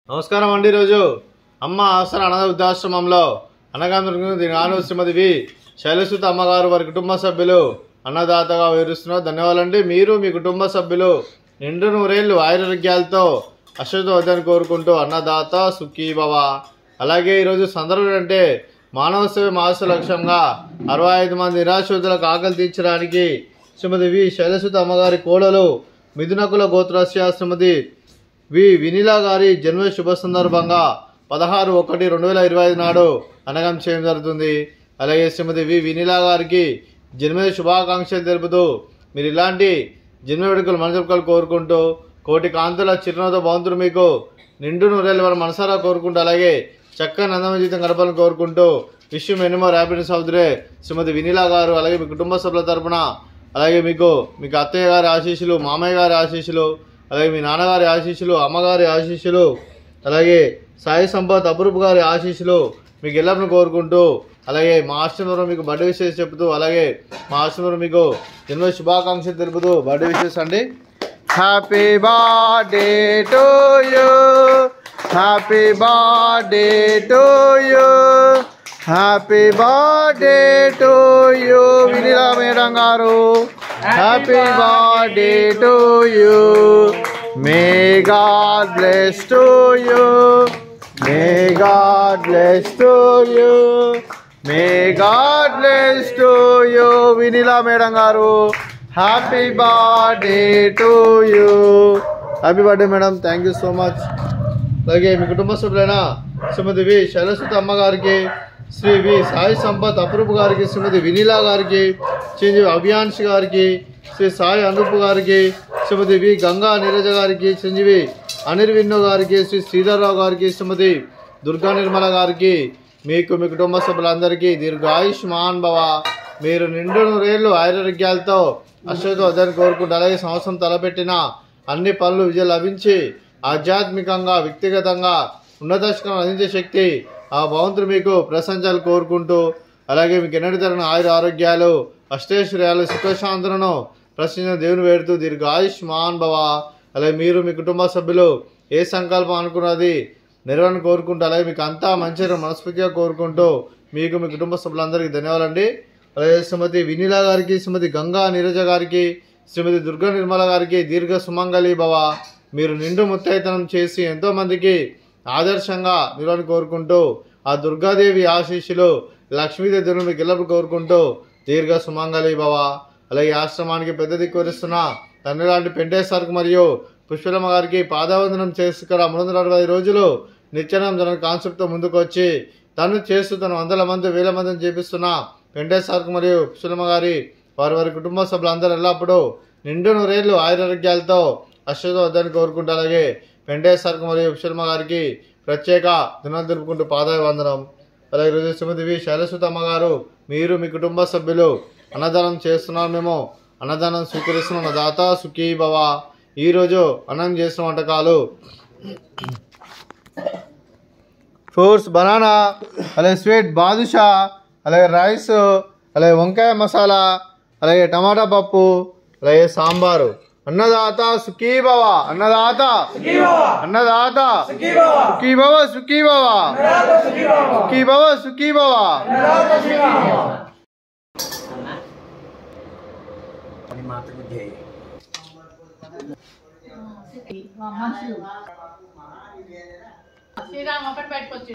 నమస్కారం అండి. ఈరోజు అమ్మ ఆసర అనాథ వృద్ధాశ్రమంలో అనగా శ్రీమతి వి శైలసుత అమ్మగారు వారి కుటుంబ సభ్యులు అన్నదాతగా వివరిస్తున్నారు. ధన్యవాదాలండి. మీరు మీ కుటుంబ సభ్యులు నిండు నూరేళ్లు ఆయురారోగ్యాలతో అశ్వతోద్యాన్ని కోరుకుంటూ అన్నదాత సుఖీభవ. అలాగే ఈరోజు సందర్భం అంటే మానవ సేవ మాస లక్ష్యంగా 65 మంది నిరాశ్రితులకు ఆకలి తీర్చడానికి శ్రీమతి వి శైలసుత అమ్మగారి కోడలు మిథునకుల గోత్రస్య శ్రీమతి వి వినీలా గారి జన్మ శుభ సందర్భంగా 16/1/2025 నాడు అనగం చేయడం జరుగుతుంది. అలాగే శ్రీమతి వి వినీలా గారికి జన్మ శుభాకాంక్షలు తెలుపుతూ మీరు ఇలాంటి జన్మ వేడుకలు మనసులు కోరుకుంటూ కోటి కాంతుల చిరునవ్వుతో భవంతులు మీకు నిండు నూరేళ్ళు మన మనసారా కోరుకుంటూ అలాగే చక్కని అందమైన జీవితం గడపాలని కోరుకుంటూ wish you many more happiness of the day Shrimati Vinila గారు. అలాగే మీ కుటుంబ సభ్యుల తరపున అలాగే మీకు అత్తయ్య గారి ఆశీస్సులు, మామయ్య గారి ఆశీస్సులు, అలాగే మీ నాన్నగారి ఆశీస్సులు, అమ్మగారి ఆశీస్సులు, అలాగే సాయి సంపత్ అపురూప్ గారి ఆశీస్సులు మీకు ఎల్లప్పుడూ కోరుకుంటూ అలాగే మా ఆశ్రమంలో మీకు బర్త్డే విషెస్ చెబుతూ అలాగే మా ఆశ్రమంలో మీకు ఎన్నో శుభాకాంక్షలు తెలుపుతూ బర్త్డే విషెస్ అండి. Happy birthday to you, happy birthday to you, happy birthday to you Vinila madam గారు. Happy birthday to you. May God bless to you, may God bless to you, may God bless to you Vinila madam గారు. Happy birthday to you. Happy birthday madam. Thank you so much. అలాగే మీ కుటుంబ సభ్యులైన శ్రీమతి వి శైలసుత అమ్మగారికి, శ్రీ వి సాయి సంపత్ అపురూప్ గారికి, శ్రీమతి వినీలా గారికి, చిరంజీవి అభియాన్ష్ గారికి, శ్రీ సాయి అనూప్ గారికి, శ్రీమతి వి గంగా నీరజ గారికి, చిరంజీవి అనిర్విన్నో గారికి, శ్రీ శ్రీధర్రావు గారికి, శ్రీమతి దుర్గా నిర్మల గారికి, మీకు మీ కుటుంబ సభ్యులందరికీ దీర్ఘాయుష్మాన్ భవ. మీరు నిండు నూరేళ్లు ఆయురారోగ్యాలతో అశ్వతోద్యాన్ని కోరుకుంటూ అలాగే సంవత్సరం తలపెట్టిన అన్ని పనులు విజయం లభించి ఆధ్యాత్మికంగా వ్యక్తిగతంగా ఉన్నత శిఖరం అందించే శక్తి ఆ భగవంతుడు మీకు ప్రశంసలు కోరుకుంటూ అలాగే మీకు ఎన్నటి తరగని ఆరోగ్యాలు అష్టైశ్వర్యాలు సుఖశాంతులను ప్రశ్నించిన దేవుని వేడుతూ దీర్ఘాయుష్మాన్ భవ. అలాగే మీరు మీ కుటుంబ సభ్యులు ఏ సంకల్పం అనుకున్నది నెరవేరని కోరుకుంటూ అలాగే మీకు అంతా మంచిగా మనస్ఫూర్తిగా కోరుకుంటూ మీకు మీ కుటుంబ సభ్యులందరికీ ధన్యవాదాలండి. అలాగే శ్రీమతి వినీలా గారికి, శ్రీమతి గంగా నీరజ గారికి, శ్రీమతి దుర్గా నిర్మల గారికి దీర్ఘ సుమంగళి భవ. మీరు నిండు ముత్తైతనం చేసి ఎంతోమందికి ఆదర్శంగా నిలవని కోరుకుంటూ ఆ దుర్గాదేవి ఆశీస్సులు లక్ష్మీదేవి దేవుని మీకు ఎల్లప్పుడు కోరుకుంటూ దీర్ఘ సుమంగళి భవ. అలాగే ఆశ్రమానికి పెద్ద దిక్కు వరిస్తున్న తండ్రి లాంటి పెంటేశ్వర్కి మరియు పుష్పలమ్మ గారికి పాదవందనం చేసి ఇక్కడ 360 రోజులు నిత్యానం జన కాన్సెప్ట్తో ముందుకు వచ్చి తను చేస్తూ తను వందల మంది వేల మందిని చేపిస్తున్న వెంకటేశ్వర్కి మరియు పుష్పలమ్మ గారి వారి కుటుంబ సభ్యులందరూ ఎల్లప్పుడూ నిండు నూరేళ్లు ఆయురారోగ్యాలతో అశ్వతోద్యాన్ని కోరుకుంటూ అలాగే వెంకటేశ్వర్కి మరియు పుష్పలమ్మ గారికి ప్రత్యేక దినాలు తెలుపుకుంటూ పాదాభివందనం. అలాగే ఈరోజు శ్రీమతి వి శైలసుత అమ్మగారు మీరు మీ కుటుంబ సభ్యులు అన్నదానం చేస్తున్నారు. మేము అన్నదానం స్వీకరిస్తున్న దాత సుఖీ భవ. ఈరోజు అన్నం చేసిన వంటకాలు ఫ్రూట్స్ బనానా, అలాగే స్వీట్ బాదుషా, అలాగే రైస్, అలాగే వంకాయ మసాలా, అలాగే టమాటా పప్పు, అలాగే సాంబారు. అన్నదాత సుఖీ భవ, అన్నదాత అన్నదాత సుఖీ భవ, సుఖీ భవ, సుఖీ భవ, సుఖీ భవ. శ్రీరామ్ ఒకటి పెట్టుకోవచ్చు.